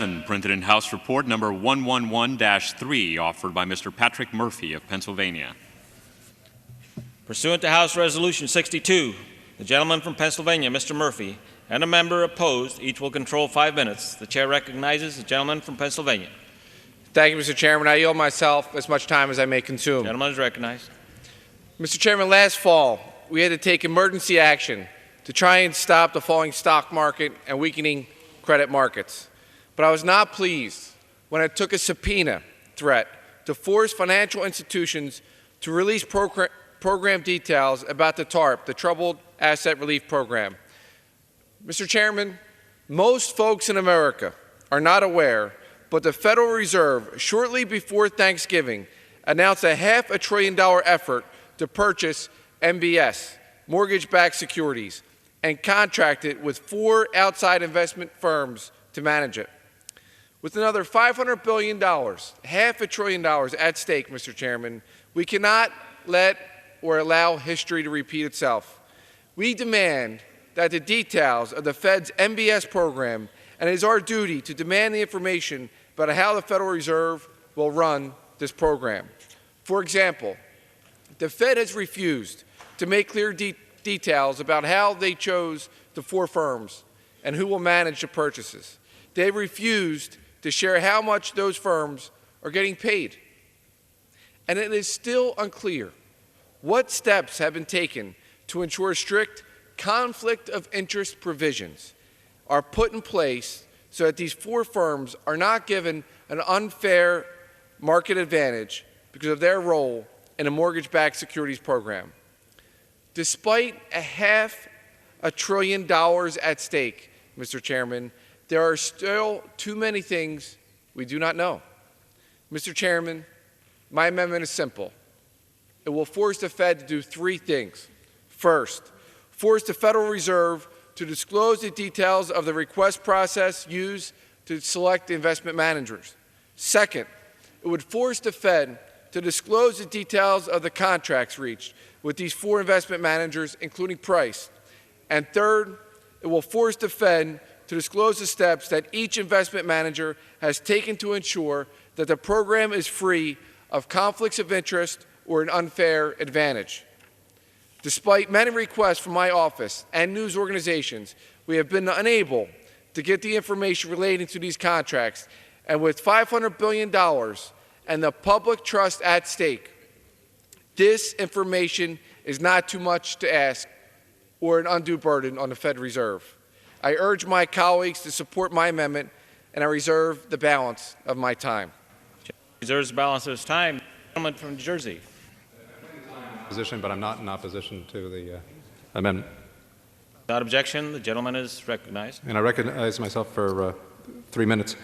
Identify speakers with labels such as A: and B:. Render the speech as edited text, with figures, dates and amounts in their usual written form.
A: 7, printed in House Report number 111-3, offered by Mr. Patrick Murphy of Pennsylvania.
B: Pursuant to House Resolution 62, the gentleman from Pennsylvania, Mr. Murphy, and a member opposed, each will control 5 minutes. The chair recognizes the gentleman from Pennsylvania.
C: Thank you, Mr. Chairman. I yield myself as much time as I may consume.
B: The gentleman is recognized.
C: Mr. Chairman, last fall, we had to take emergency action to try and stop the falling stock market and weakening credit markets. But I was not pleased when I took a subpoena threat to force financial institutions to release program details about the TARP, the Troubled Asset Relief Program. Mr. Chairman, most folks in America are not aware, but the Federal Reserve, shortly before Thanksgiving, announced a $500 billion effort to purchase MBS, mortgage-backed securities, and contracted with 4 outside investment firms to manage it. With another $500 billion, $500 billion at stake, Mr. Chairman, we cannot let or allow history to repeat itself. We demand that the details of the Fed's MBS program, and it is our duty to demand the information about how the Federal Reserve will run this program. For example, the Fed has refused to make clear details about how they chose the 4 firms and who will manage the purchases. They refused to share how much those firms are getting paid. And it is still unclear what steps have been taken to ensure strict conflict of interest provisions are put in place so that these 4 firms are not given an unfair market advantage because of their role in a mortgage-backed securities program. Despite $500 billion at stake, Mr. Chairman, there are still too many things we do not know. Mr. Chairman, my amendment is simple. It will force the Fed to do 3 things. First, force the Federal Reserve to disclose the details of the request process used to select the investment managers. Second, it would force the Fed to disclose the details of the contracts reached with these 4 investment managers, including price. And third, it will force the Fed to disclose the steps that each investment manager has taken to ensure that the program is free of conflicts of interest or an unfair advantage. Despite many requests from my office and news organizations, we have been unable to get the information relating to these contracts. And with $500 billion and the public trust at stake, this information is not too much to ask or an undue burden on the Fed Reserve. I urge my colleagues to support my amendment, and I reserve the balance of my time.
B: Reserves the balance of his time. Gentleman from New Jersey.
D: Position, but I'm not in opposition to the amendment.
B: Without objection, the gentleman is recognized.
D: And I recognize myself for 3 minutes.